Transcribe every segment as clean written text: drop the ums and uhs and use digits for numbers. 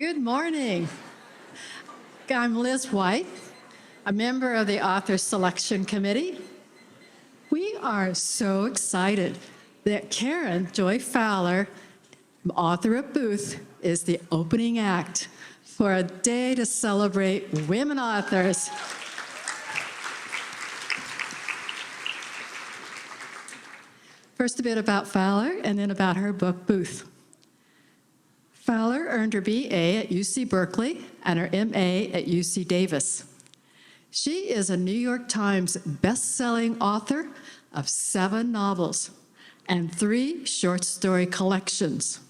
Good morning. I'm Liz White, a member of the Author Selection Committee. We are so excited that Karen Joy Fowler, author of Booth, is the opening act for a day to celebrate women authors. First, a bit about Fowler, and then about her book, Booth. Fowler earned her BA at UC Berkeley and her MA at UC Davis. She is a New York Times best-selling author of 7 novels and 3 short story collections.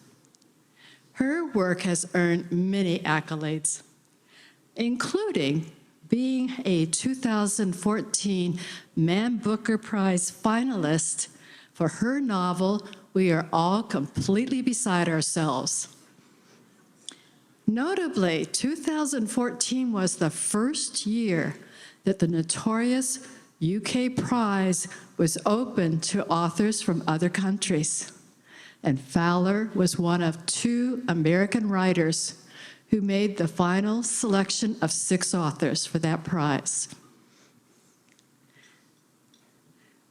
Her work has earned many accolades, including being a 2014 Man Booker Prize finalist for her novel, We Are All Completely Beside Ourselves. Notably, 2014 was the first year that the notorious UK prize was open to authors from other countries. And Fowler was one of 2 American writers who made the final selection of 6 authors for that prize.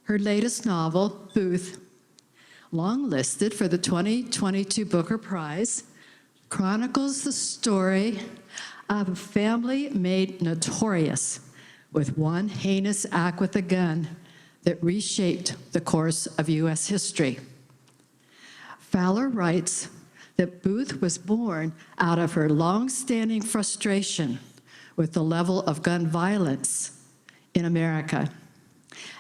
Her latest novel, Booth, long-listed for the 2022 Booker Prize, chronicles the story of a family made notorious with one heinous act with a gun that reshaped the course of U.S. history. Fowler writes that Booth was born out of her long-standing frustration with the level of gun violence in America.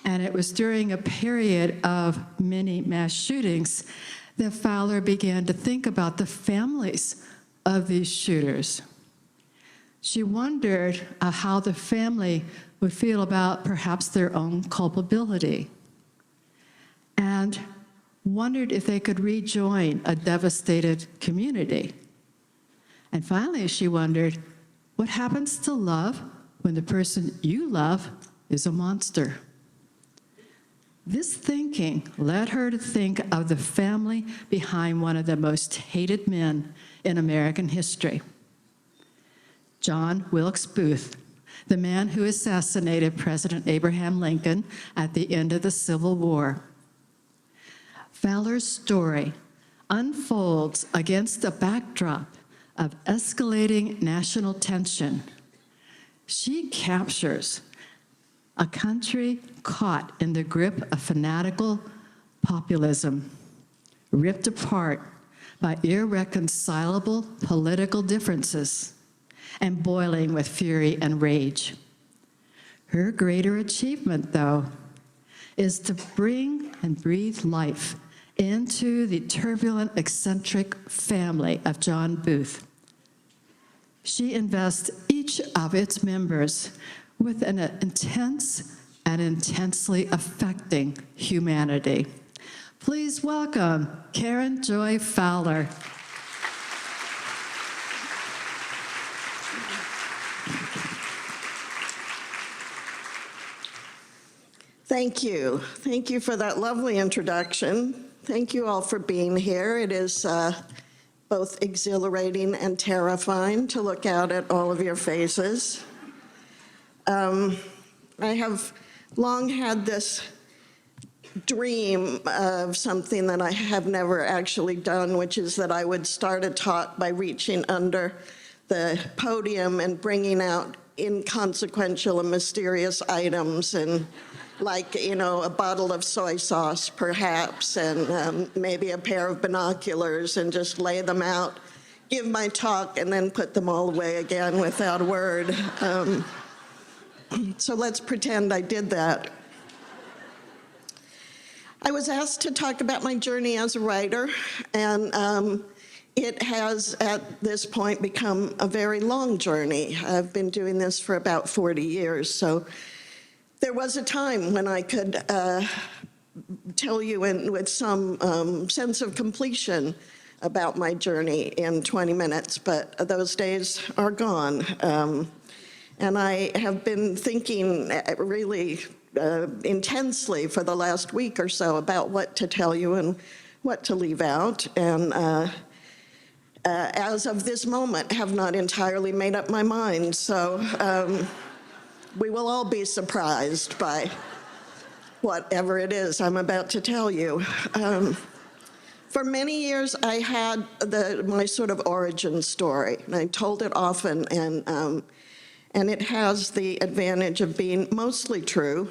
And it was during a period of many mass shootings that Fowler began to think about the families of these shooters. She wondered how the family would feel about perhaps their own culpability, and wondered if they could rejoin a devastated community. And finally, she wondered, what happens to love when the person you love is a monster? This thinking led her to think of the family behind one of the most hated men in American history, John Wilkes Booth, the man who assassinated President Abraham Lincoln at the end of the Civil War. Fowler's story unfolds against a backdrop of escalating national tension. She captures a country caught in the grip of fanatical populism, ripped apart by irreconcilable political differences, and boiling with fury and rage. Her greater achievement, though, is to bring and breathe life into the turbulent, eccentric family of John Booth. She invests each of its members with an intense and intensely affecting humanity. Please welcome Karen Joy Fowler. Thank you. Thank you for that lovely introduction. Thank you all for being here. It is both exhilarating and terrifying to look out at all of your faces. I have long had this dream of something that I have never actually done, which is that I would start a talk by reaching under the podium and bringing out inconsequential and mysterious items, and like, a bottle of soy sauce perhaps, and maybe a pair of binoculars, and just lay them out, give my talk, and then put them all away again without a word. So let's pretend I did that. I was asked to talk about my journey as a writer, and it has, at this point, become a very long journey. I've been doing this for about 40 years, so there was a time when I could tell you with some sense of completion about my journey in 20 minutes, but those days are gone. And I have been thinking really intensely for the last week or so about what to tell you and what to leave out. And as of this moment, have not entirely made up my mind. So we will all be surprised by whatever it is I'm about to tell you. For many years, I had my sort of origin story, and I told it often, and it has the advantage of being mostly true.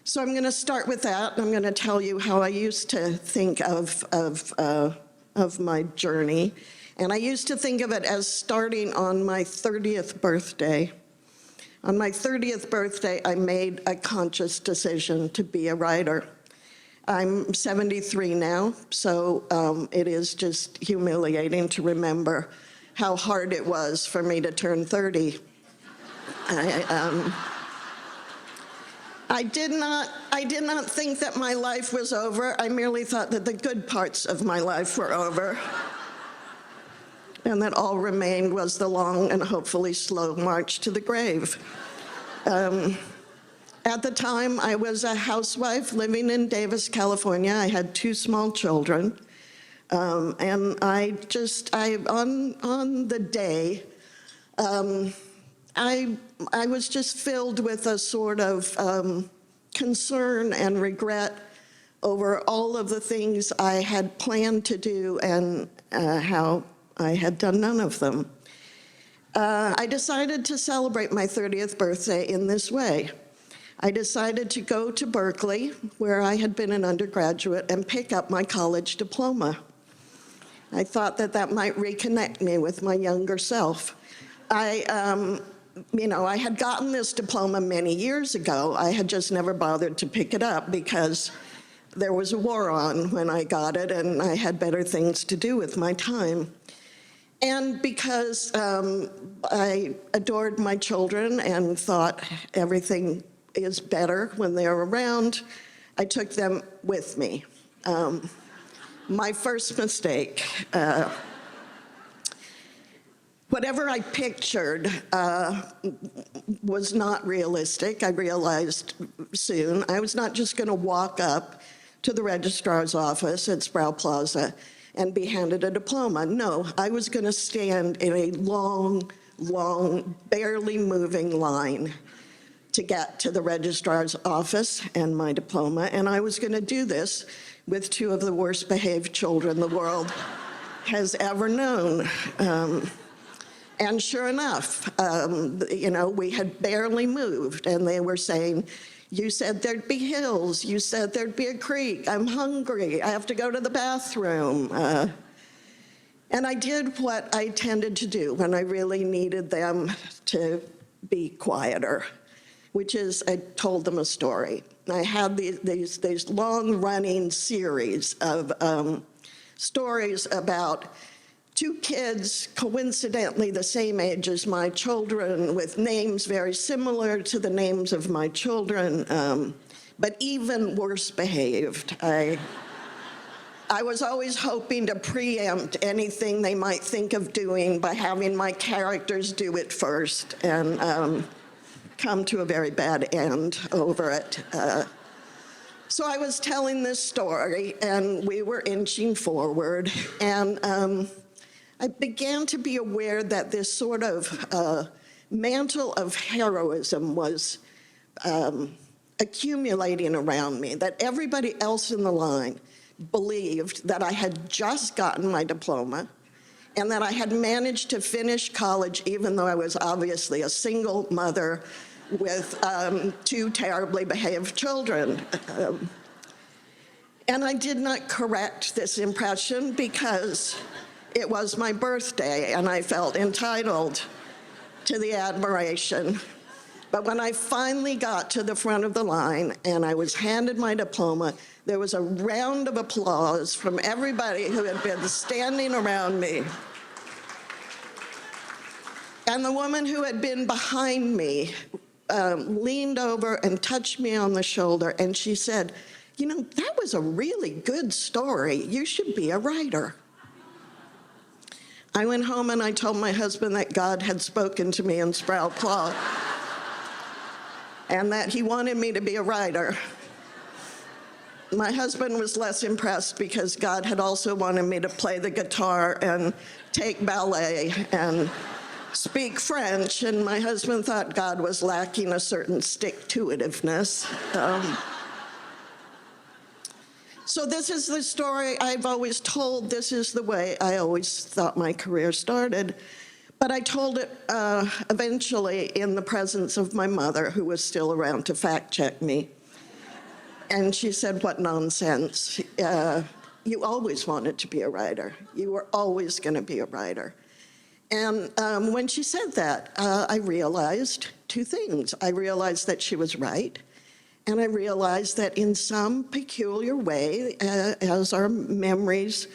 So I'm going to start with that, and I'm going to tell you how I used to think of my journey. And I used to think of it as starting on my 30th birthday. On my 30th birthday, I made a conscious decision to be a writer. I'm 73 now, so it is just humiliating to remember how hard it was for me to turn 30. I did not think that my life was over. I merely thought that the good parts of my life were over, and that all remained was the long and hopefully slow march to the grave. At the time, I was a housewife living in Davis, California. I had 2 small children, and on the day, I was just filled with a sort of concern and regret over all of the things I had planned to do and how I had done none of them. I decided to celebrate my 30th birthday in this way. I decided to go to Berkeley, where I had been an undergraduate, and pick up my college diploma. I thought that that might reconnect me with my younger self. I had gotten this diploma many years ago. I had just never bothered to pick it up because there was a war on when I got it, and I had better things to do with my time. And because I adored my children and thought everything is better when they're around, I took them with me. My first mistake. Whatever I pictured was not realistic, I realized soon. I was not just going to walk up to the registrar's office at Sproul Plaza and be handed a diploma. No, I was going to stand in a long, barely moving line to get to the registrar's office and my diploma, and I was going to do this with 2 of the worst behaved children the world has ever known. And sure enough, we had barely moved, and they were saying, "You said there'd be hills. You said there'd be a creek. I'm hungry. I have to go to the bathroom." And I did what I tended to do when I really needed them to be quieter, which is I told them a story. I had these long-running series of stories about 2 kids, coincidentally the same age as my children, with names very similar to the names of my children, but even worse behaved. I was always hoping to preempt anything they might think of doing by having my characters do it first and come to a very bad end over it. So I was telling this story, and we were inching forward, and I began to be aware that this sort of mantle of heroism was accumulating around me, that everybody else in the line believed that I had just gotten my diploma and that I had managed to finish college even though I was obviously a single mother with 2 terribly behaved children. And I did not correct this impression because it was my birthday and I felt entitled to the admiration. But when I finally got to the front of the line and I was handed my diploma, there was a round of applause from everybody who had been standing around me. And the woman who had been behind me leaned over and touched me on the shoulder, and she said, "That was a really good story. You should be a writer." I went home and I told my husband that God had spoken to me in Sproul Plaza and that he wanted me to be a writer. My husband was less impressed because God had also wanted me to play the guitar and take ballet and speak French, and my husband thought God was lacking a certain stick-to-itiveness. So this is the story I've always told. This is the way I always thought my career started. But I told it eventually in the presence of my mother, who was still around to fact-check me. And she said, "What nonsense. You always wanted to be a writer. You were always going to be a writer." And when she said that, I realized two things. I realized that she was right. And I realized that in some peculiar way, as our memories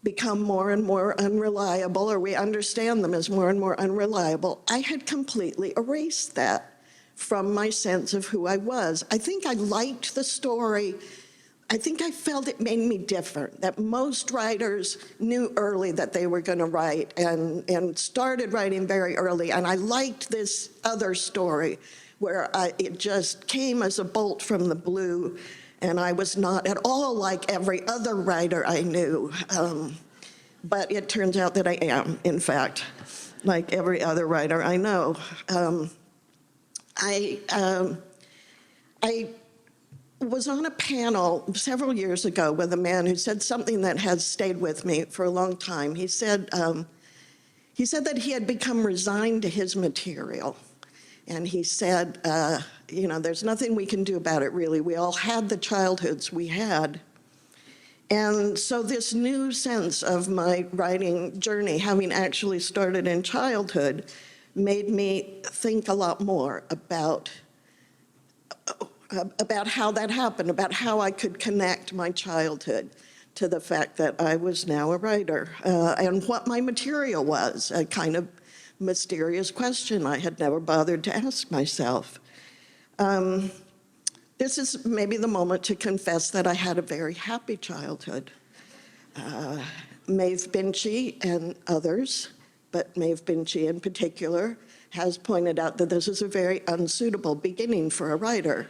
become more and more unreliable, or we understand them as more and more unreliable, I had completely erased that from my sense of who I was. I think I liked the story. I think I felt it made me different, that most writers knew early that they were going to write and started writing very early. And I liked this other story where it just came as a bolt from the blue, and I was not at all like every other writer I knew. But it turns out that I am, in fact, like every other writer I know. I was on a panel several years ago with a man who said something that has stayed with me for a long time. He said that he had become resigned to his material. And he said, there's nothing we can do about it, really. We all had the childhoods we had. And so this new sense of my writing journey, having actually started in childhood, made me think a lot more about how that happened, about how I could connect my childhood to the fact that I was now a writer, and what my material was, a kind of mysterious question I had never bothered to ask myself. This is maybe the moment to confess that I had a very happy childhood. Maeve Binchy and others, but Maeve Binchy in particular, has pointed out that this is a very unsuitable beginning for a writer.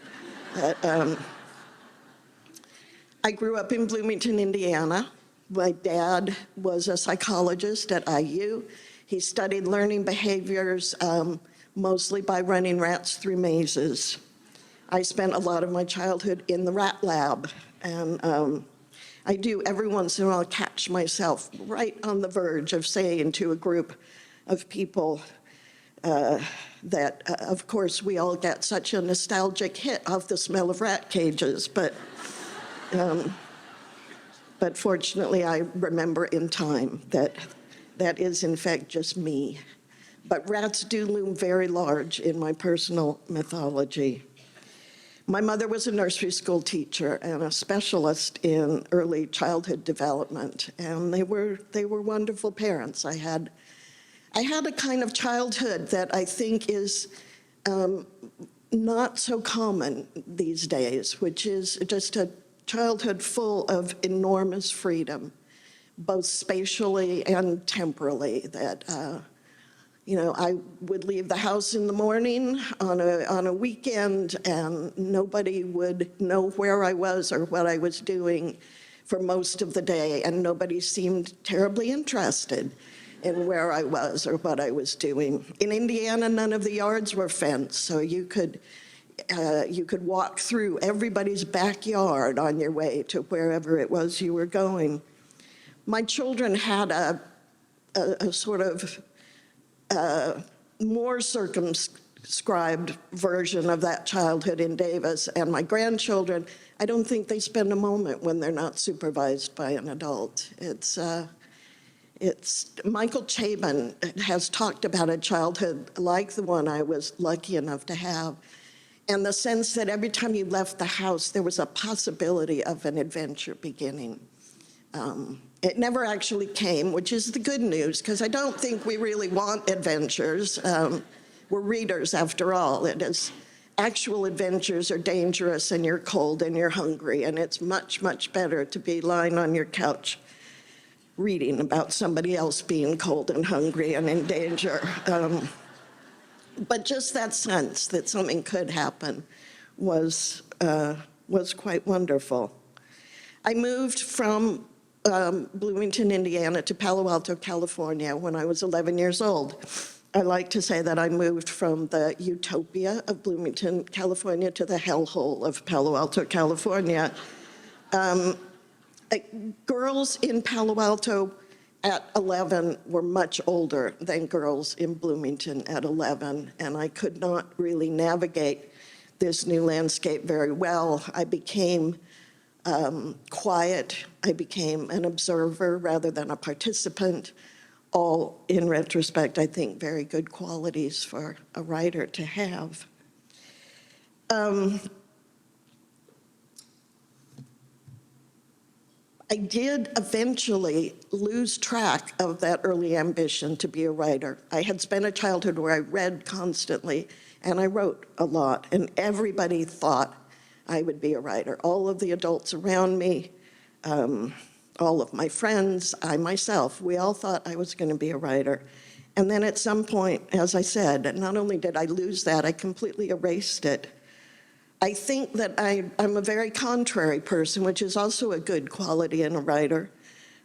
I grew up in Bloomington, Indiana. My dad was a psychologist at IU. He studied learning behaviors mostly by running rats through mazes. I spent a lot of my childhood in the rat lab, and I do every once in a while catch myself right on the verge of saying to a group of people that, of course, we all get such a nostalgic hit off the smell of rat cages, but fortunately I remember in time that that is in fact just me. But rats do loom very large in my personal mythology. My mother was a nursery school teacher and a specialist in early childhood development, and they were wonderful parents. I had a kind of childhood that I think is not so common these days, which is just a childhood full of enormous freedom, both spatially and temporally, that I would leave the house in the morning on a weekend, and nobody would know where I was or what I was doing for most of the day, and nobody seemed terribly interested in where I was or what I was doing. In Indiana, none of the yards were fenced, so you could walk through everybody's backyard on your way to wherever it was you were going. My children had a sort of more circumscribed version of that childhood in Davis, and my grandchildren, I don't think they spend a moment when they're not supervised by an adult. Michael Chabon has talked about a childhood like the one I was lucky enough to have, and the sense that every time you left the house, there was a possibility of an adventure beginning. It never actually came, which is the good news, because I don't think we really want adventures. We're readers, after all. Actual adventures are dangerous, and you're cold and you're hungry, and it's much, much better to be lying on your couch reading about somebody else being cold and hungry and in danger. But just that sense that something could happen was quite wonderful. I moved from Bloomington, Indiana to Palo Alto, California when I was 11 years old. I like to say that I moved from the utopia of Bloomington, California to the hellhole of Palo Alto, California. Girls in Palo Alto at 11 were much older than girls in Bloomington at 11, and I could not really navigate this new landscape very well. I became quiet. I became an observer rather than a participant. All, in retrospect, I think very good qualities for a writer to have. I did eventually lose track of that early ambition to be a writer. I had spent a childhood where I read constantly, and I wrote a lot, and everybody thought I would be a writer. All of the adults around me, all of my friends, I myself, we all thought I was going to be a writer. And then at some point, as I said, not only did I lose that, I completely erased it. I think that I'm a very contrary person, which is also a good quality in a writer.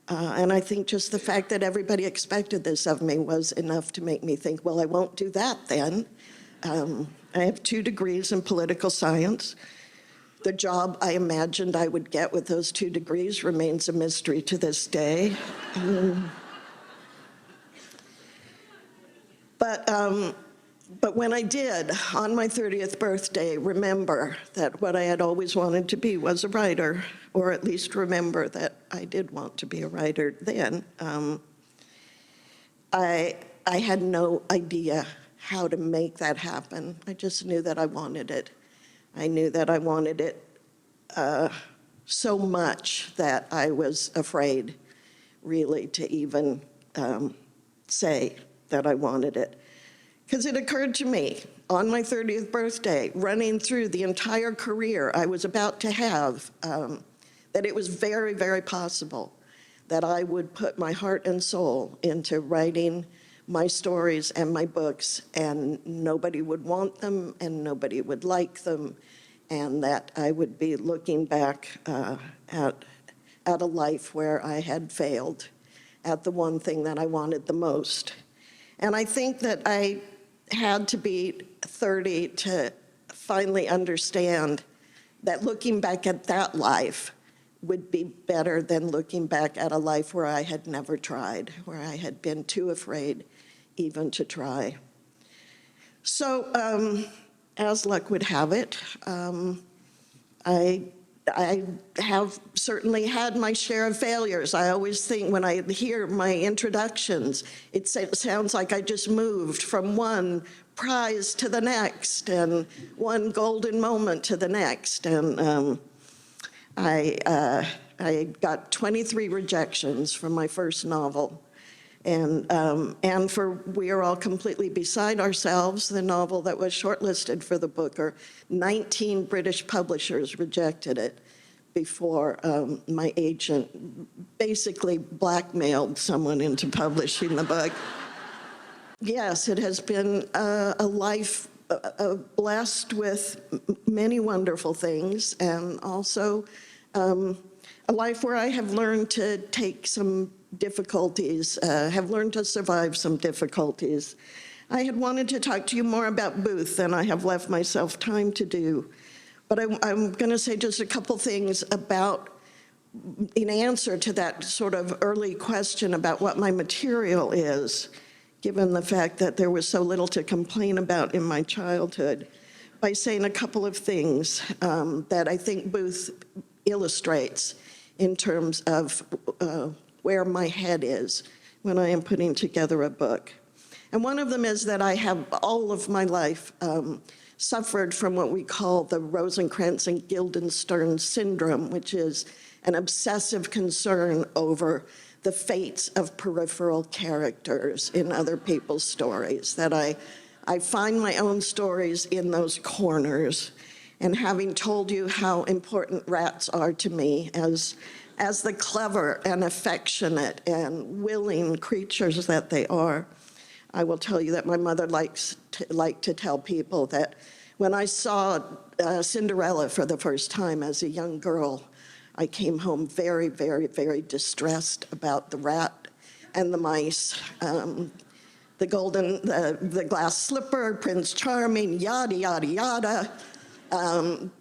And I think just the fact that everybody expected this of me was enough to make me think, well, I won't do that then. I have 2 degrees in political science. The job I imagined I would get with those 2 degrees remains a mystery to this day. But when I did, on my 30th birthday, remember that what I had always wanted to be was a writer, or at least remember that I did want to be a writer then, I had no idea how to make that happen. I just knew that I wanted it. I knew that I wanted it so much that I was afraid, really, to even say that I wanted it. Because it occurred to me on my 30th birthday, running through the entire career I was about to have, that it was very, very possible that I would put my heart and soul into writing my stories and my books, and nobody would want them and nobody would like them, and that I would be looking back at a life where I had failed at the one thing that I wanted the most. And I think that I had to be 30 to finally understand that looking back at that life would be better than looking back at a life where I had never tried, where I had been too afraid even to try. So, as luck would have it, I have certainly had my share of failures. I always think when I hear my introductions, it sounds like I just moved from one prize to the next and one golden moment to the next. And I got 23 rejections from my first novel. And for We Are All Completely Beside Ourselves, the novel that was shortlisted for the Booker, 19 British publishers rejected it before my agent basically blackmailed someone into publishing the book. Yes, it has been a life blessed with many wonderful things, and also a life where I have learned to take some difficulties, have learned to survive some difficulties. I had wanted to talk to you more about Booth than I have left myself time to do. But I'm going to say just a couple things about, in answer to that sort of early question about what my material is, given the fact that there was so little to complain about in my childhood, by saying a couple of things that I think Booth illustrates in terms of where my head is when I am putting together a book. And one of them is that I have all of my life suffered from what we call the Rosencrantz and Guildenstern syndrome, which is an obsessive concern over the fates of peripheral characters in other people's stories, that I find my own stories in those corners. And having told you how important rats are to me as the clever and affectionate and willing creatures that they are, I will tell you that my mother liked to tell people that when I saw Cinderella for the first time as a young girl, I came home very, very, very distressed about the rat and the mice. The glass slipper, Prince Charming, yada, yada, yada.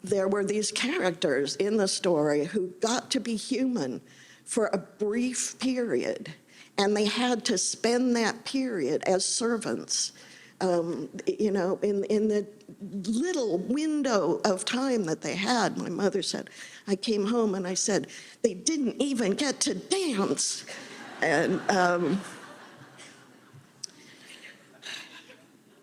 There were these characters in the story who got to be human for a brief period, and they had to spend that period as servants. In the little window of time that they had, my mother said, I came home and I said, they didn't even get to dance. And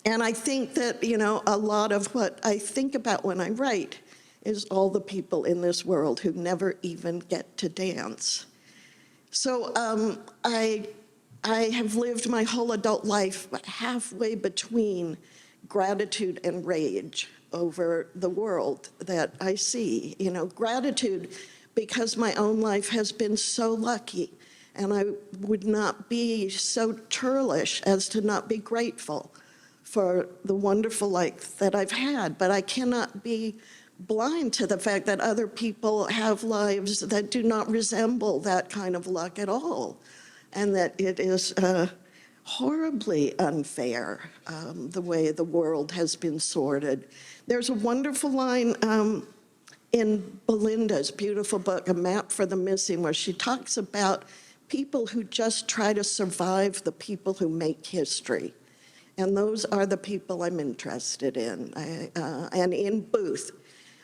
I think that, a lot of what I think about when I write is all the people in this world who never even get to dance. So I have lived my whole adult life halfway between gratitude and rage over the world that I see. Gratitude because my own life has been so lucky, and I would not be so churlish as to not be grateful for the wonderful life that I've had. But I cannot be blind to the fact that other people have lives that do not resemble that kind of luck at all, and that it is horribly unfair, the way the world has been sorted. There's a wonderful line in Belinda's beautiful book, A Map for the Missing, where she talks about people who just try to survive the people who make history. And those are the people I'm interested in. And in Booth,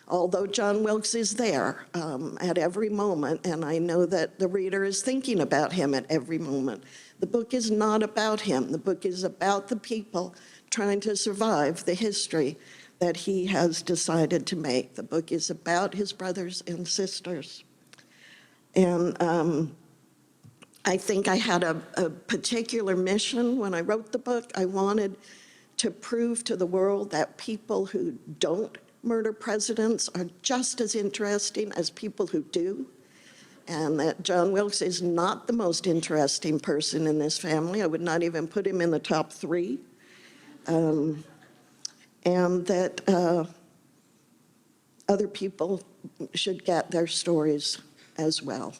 although John Wilkes is there at every moment, and I know that the reader is thinking about him at every moment, the book is not about him. The book is about the people trying to survive the history that he has decided to make. The book is about his brothers and sisters. And I think I had a particular mission when I wrote the book. I wanted to prove to the world that people who don't murder presidents are just as interesting as people who do, and that John Wilkes is not the most interesting person in this family. I would not even put him in the top 3. And that other people should get their stories as well.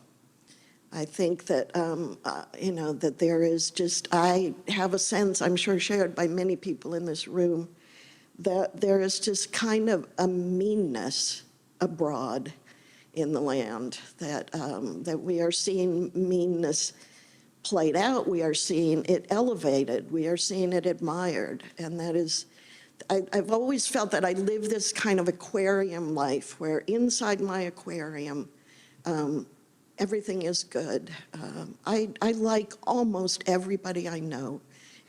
I think that, that there is just, I have a sense, I'm sure shared by many people in this room, that there is just kind of a meanness abroad in the land, that we are seeing meanness played out, we are seeing it elevated, we are seeing it admired, and that is, I've always felt that I live this kind of aquarium life, where inside my aquarium, everything is good. I like almost everybody I know,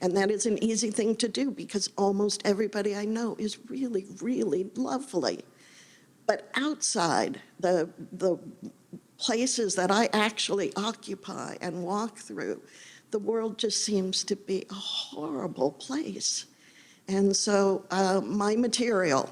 and that is an easy thing to do because almost everybody I know is really, really lovely. But outside the places that I actually occupy and walk through, the world just seems to be a horrible place. And so my material,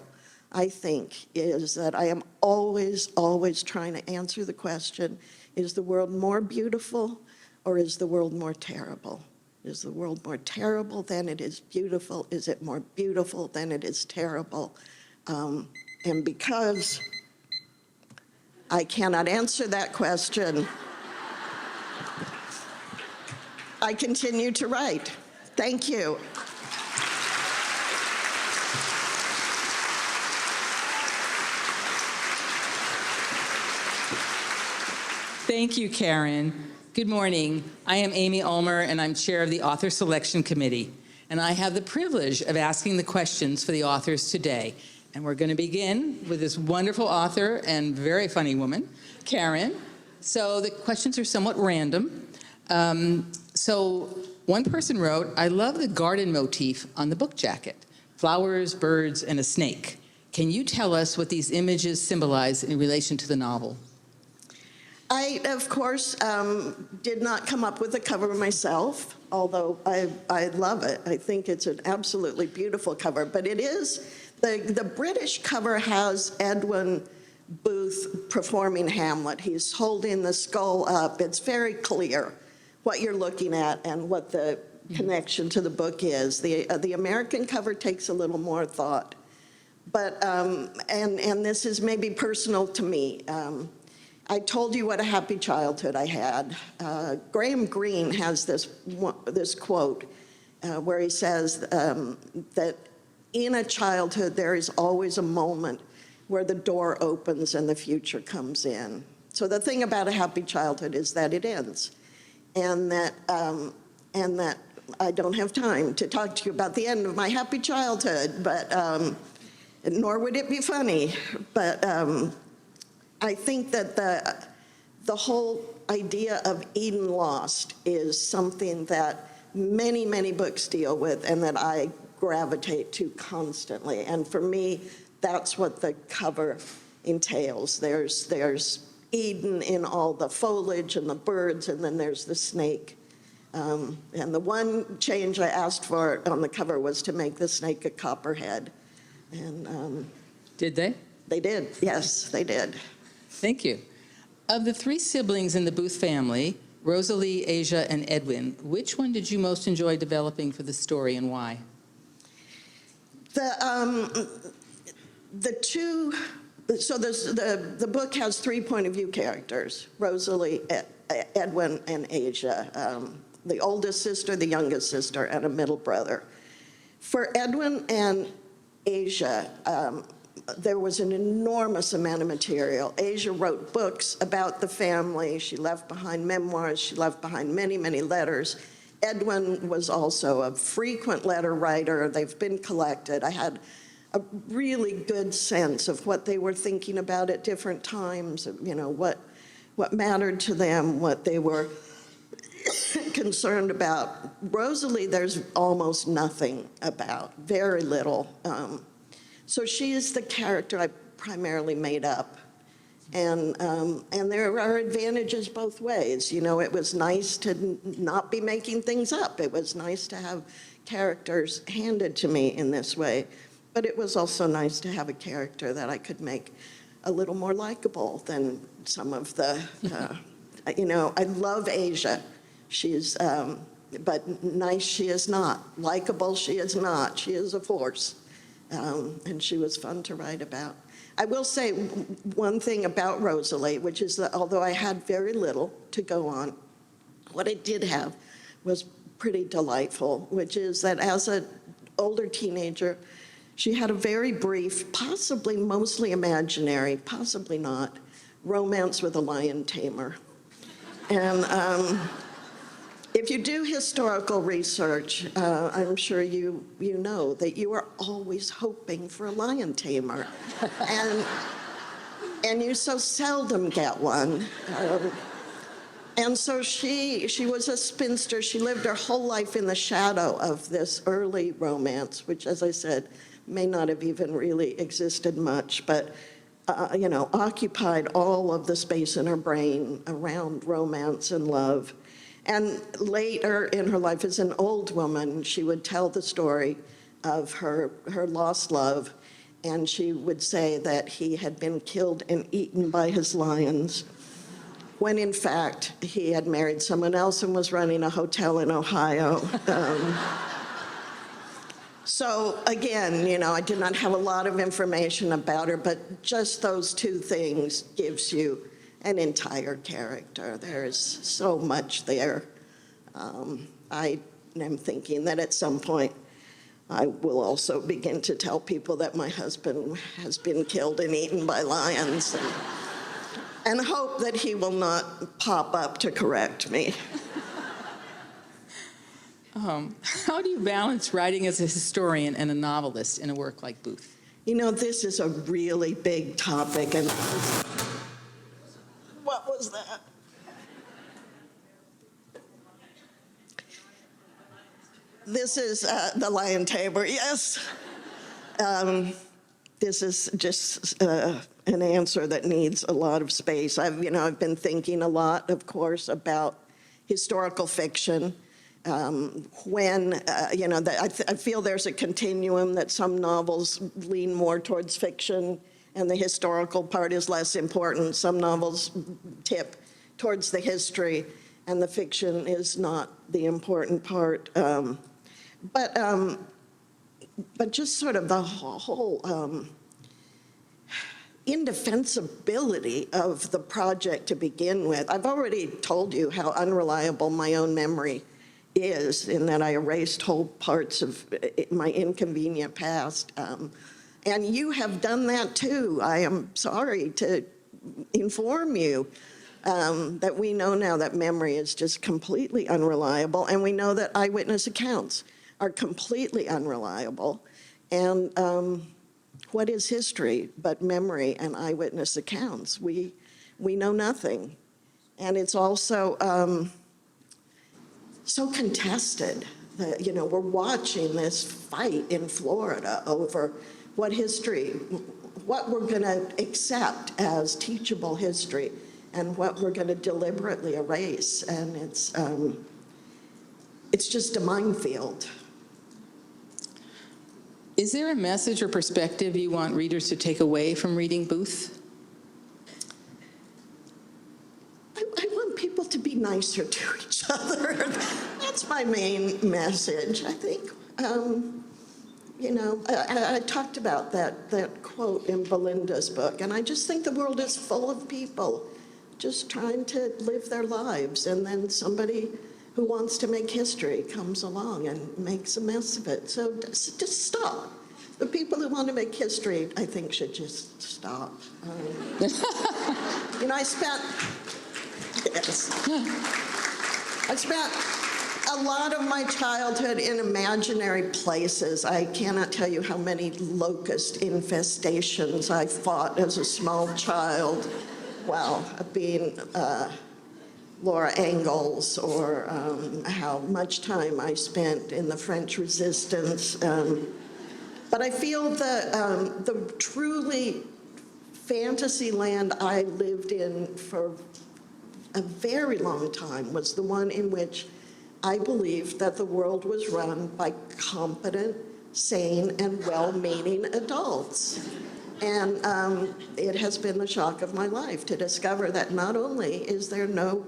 I think, is that I am always, always trying to answer the question, is the world more beautiful or is the world more terrible? Is the world more terrible than it is beautiful? Is it more beautiful than it is terrible? And because I cannot answer that question, I continue to write. Thank you. Thank you, Karen. Good morning. I am Amy Ulmer, and I'm chair of the Author Selection Committee. And I have the privilege of asking the questions for the authors today. And we're going to begin with this wonderful author and very funny woman, Karen. So the questions are somewhat random. So one person wrote, I love the garden motif on the book jacket, flowers, birds, and a snake. Can you tell us what these images symbolize in relation to the novel? I, of course, did not come up with the cover myself, although I love it. I think it's an absolutely beautiful cover. But it is, the British cover has Edwin Booth performing Hamlet. He's holding the skull up. It's very clear what you're looking at and what the connection to the book is. The American cover takes a little more thought. But, and this is maybe personal to me. I told you what a happy childhood I had. Graham Greene has this quote where he says that in a childhood there is always a moment where the door opens and the future comes in. So the thing about a happy childhood is that it ends, and that I don't have time to talk to you about the end of my happy childhood, but nor would it be funny. But I think that the whole idea of Eden Lost is something that many, many books deal with and that I gravitate to constantly. And for me, that's what the cover entails. There's Eden in all the foliage and the birds, and then there's the snake. And the one change I asked for on the cover was to make the snake a copperhead. And Did they? they did, yes, they did. Thank you. Of the three siblings in the Booth family, Rosalie, Asia, and Edwin, which one did you most enjoy developing for the story and why? The book has 3 point of view characters: Rosalie, Edwin, and Asia. The oldest sister, the youngest sister, and a middle brother. For Edwin and Asia, there was an enormous amount of material. Asia wrote books about the family. She left behind memoirs. She left behind many, many letters. Edwin was also a frequent letter writer. They've been collected. I had a really good sense of what they were thinking about at different times, you know, what mattered to them, what they were concerned about. Rosalie, there's almost nothing about, very little. So she is the character I primarily made up. And there are advantages both ways. You know, it was nice to not be making things up. It was nice to have characters handed to me in this way. But it was also nice to have a character that I could make a little more likable than some of the, you know, I love Asia. She's, but nice she is not. Likable she is not. She is a force. And she was fun to write about. I will say one thing about Rosalie, which is that although I had very little to go on, what I did have was pretty delightful, which is that as an older teenager, she had a very brief, possibly mostly imaginary, possibly not, romance with a lion tamer. And if you do historical research, I'm sure you know that you are always hoping for a lion tamer. And you so seldom get one. And so she was a spinster. She lived her whole life in the shadow of this early romance, which, as I said, may not have even really existed much, but you know, occupied all of the space in her brain around romance and love. And later in her life, as an old woman, she would tell the story of her lost love, and she would say that he had been killed and eaten by his lions, when in fact he had married someone else and was running a hotel in Ohio. So again, you know, I did not have a lot of information about her, but just those two things gives you an entire character. There's so much there. I am thinking that at some point I will also begin to tell people that my husband has been killed and eaten by lions, and hope that he will not pop up to correct me. How do you balance writing as a historian and a novelist in a work like Booth? You know, this is a really big topic, and what was that? This is the lion tamer, yes. This is just an answer that needs a lot of space. I've been thinking a lot, of course, about historical fiction. I feel there's a continuum that some novels lean more towards fiction and the historical part is less important. Some novels tip towards the history and the fiction is not the important part. But just sort of the whole indefensibility of the project to begin with. I've already told you how unreliable my own memory is, in that I erased whole parts of my inconvenient past. And you have done that too. I am sorry to inform you that we know now that memory is just completely unreliable, and we know that eyewitness accounts are completely unreliable. And what is history but memory and eyewitness accounts? We know nothing. And it's also so contested that, you know, we're watching this fight in Florida over what history, what we're going to accept as teachable history and what we're going to deliberately erase. And it's just a minefield. Is there a message or perspective you want readers to take away from reading Booth? I want people to be nicer to each other. That's my main message, I think. You know, I talked about that quote in Belinda's book, and I just think the world is full of people just trying to live their lives, and then somebody who wants to make history comes along and makes a mess of it. So just stop. The people who want to make history, I think, should just stop. You know, I spent a lot of my childhood in imaginary places. I cannot tell you how many locust infestations I fought as a small child while being Laura Ingalls, or how much time I spent in the French Resistance. But I feel the truly fantasy land I lived in for a very long time was the one in which I believed that the world was run by competent, sane, and well-meaning adults. And it has been the shock of my life to discover that not only is there no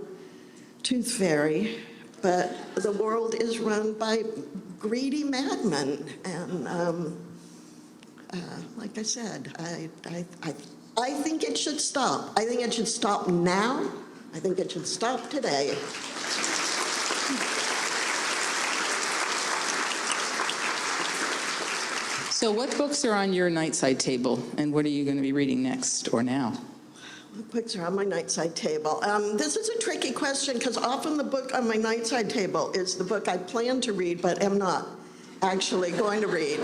tooth fairy, but the world is run by greedy madmen. And like I said, I think it should stop. I think it should stop now. I think it should stop today. So what books are on your nightside table, and what are you going to be reading next or now? What books are on my nightside table? This is a tricky question because often the book on my nightside table is the book I plan to read but am not actually going to read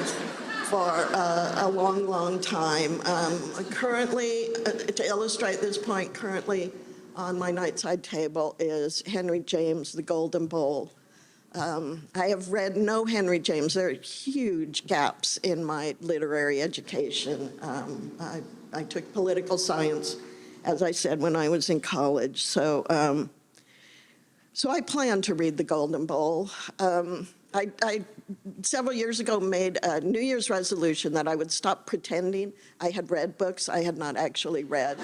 for a long, long time. Currently, to illustrate this point, currently on my nightside table is Henry James' The Golden Bowl. I have read no Henry James. There are huge gaps in my literary education. I took political science, as I said, when I was in college. So I plan to read The Golden Bowl. I several years ago made a New Year's resolution that I would stop pretending I had read books I had not actually read.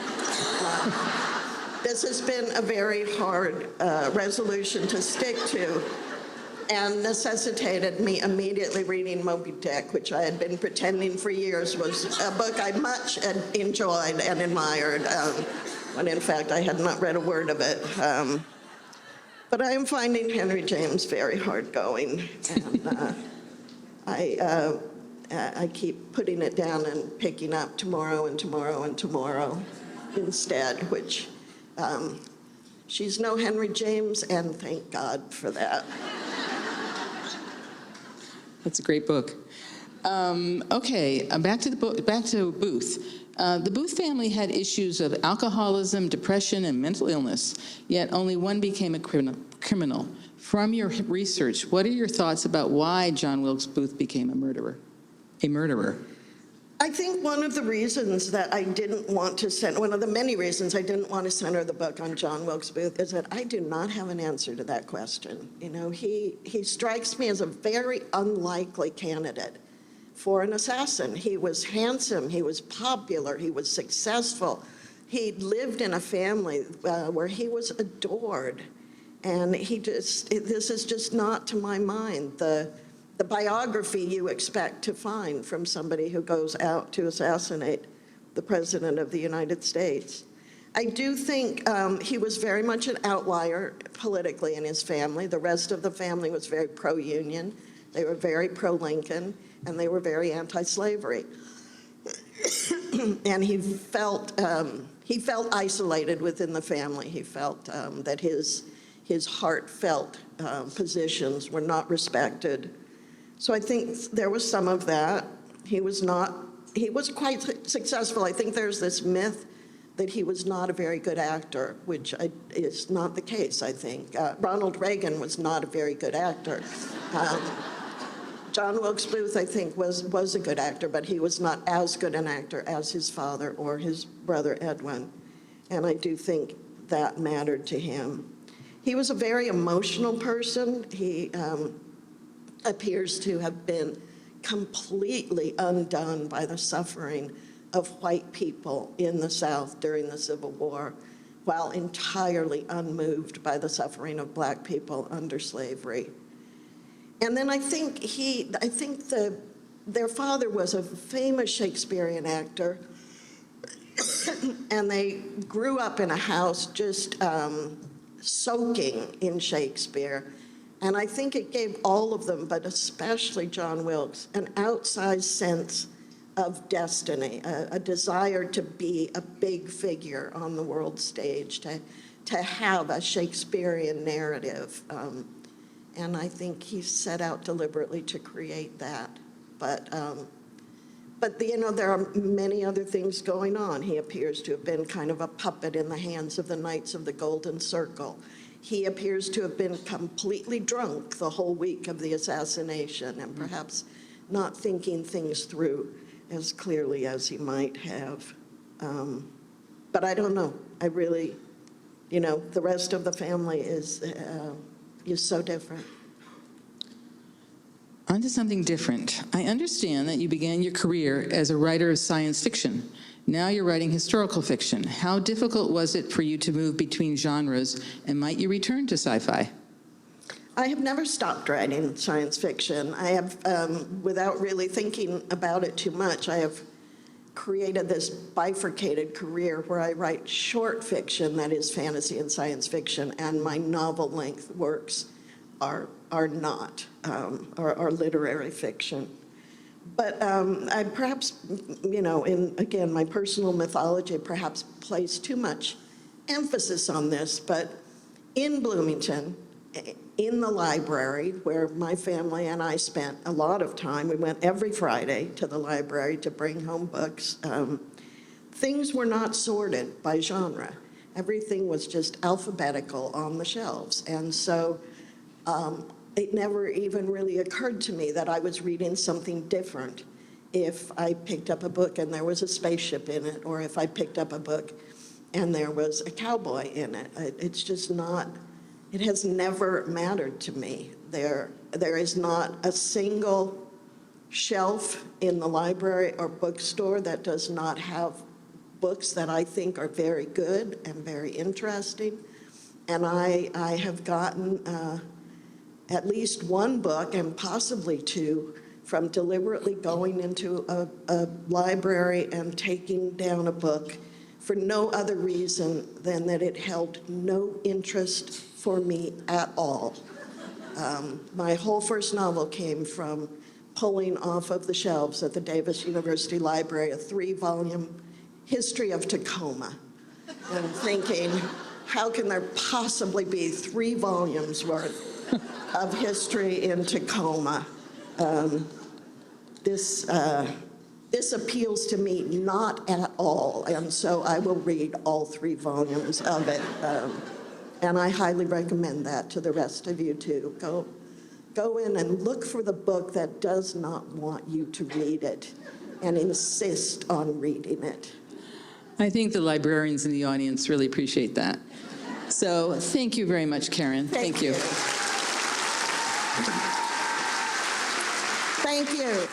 This has been a very hard resolution to stick to, and necessitated me immediately reading Moby Dick, which I had been pretending for years was a book I much enjoyed and admired, when in fact I had not read a word of it. But I am finding Henry James very hard going, and I keep putting it down and picking up tomorrow and tomorrow and tomorrow instead, which she's no Henry James, and thank God for that. That's a great book. Okay, back to Booth. The Booth family had issues of alcoholism, depression, and mental illness, yet only one became a criminal. From your research, what are your thoughts about why John Wilkes Booth became a murderer? I think one of the reasons that I didn't want to one of the many reasons I didn't want to center the book on John Wilkes Booth is that I do not have an answer to that question. You know, he strikes me as a very unlikely candidate for an assassin. He was handsome, he was popular, he was successful. He lived in a family where he was adored. And this is just not, to my mind, the biography you expect to find from somebody who goes out to assassinate the President of the United States. I do think he was very much an outlier politically in his family. The rest of the family was very pro-union. They were very pro-Lincoln, and they were very anti-slavery. And he felt isolated within the family. He felt that his heartfelt positions were not respected. So I think there was some of that. He was quite successful. I think there's this myth that he was not a very good actor, which is not the case, I think. Ronald Reagan was not a very good actor. John Wilkes Booth, I think, was a good actor, but he was not as good an actor as his father or his brother Edwin. And I do think that mattered to him. He was a very emotional person. He appears to have been completely undone by the suffering of white people in the South during the Civil War, while entirely unmoved by the suffering of black people under slavery. And then I think their father was a famous Shakespearean actor, and they grew up in a house just soaking in Shakespeare. And I think it gave all of them, but especially John Wilkes, an outsized sense of destiny, a desire to be a big figure on the world stage, to have a Shakespearean narrative. And I think he set out deliberately to create that. But there are many other things going on. He appears to have been kind of a puppet in the hands of the Knights of the Golden Circle. He appears to have been completely drunk the whole week of the assassination and perhaps not thinking things through as clearly as he might have. But I don't know. I really, the rest of the family is so different. On to something different. I understand that you began your career as a writer of science fiction. Now you're writing historical fiction. How difficult was it for you to move between genres, and might you return to sci-fi? I have never stopped writing science fiction. I have, without really thinking about it too much, I have created this bifurcated career where I write short fiction that is fantasy and science fiction, and my novel-length works are not, are literary fiction. But I perhaps, again, my personal mythology perhaps places too much emphasis on this, but in Bloomington, in the library where my family and I spent a lot of time, we went every Friday to the library to bring home books, things were not sorted by genre. Everything was just alphabetical on the shelves. And so it never even really occurred to me that I was reading something different if I picked up a book and there was a spaceship in it, or if I picked up a book and there was a cowboy in it. It's just not, it has never mattered to me. There is not a single shelf in the library or bookstore that does not have books that I think are very good and very interesting. And I have gotten at least one book, and possibly two, from deliberately going into a library and taking down a book for no other reason than that it held no interest for me at all. My whole first novel came from pulling off of the shelves at the Davis University Library a 3-volume history of Tacoma, and thinking, how can there possibly be 3 volumes worth of history in Tacoma? This appeals to me not at all, and so I will read all 3 volumes of it. And I highly recommend that to the rest of you too. Go in and look for the book that does not want you to read it and insist on reading it. I think the librarians in the audience really appreciate that. So thank you very much, Karen. Thank you. Thank you.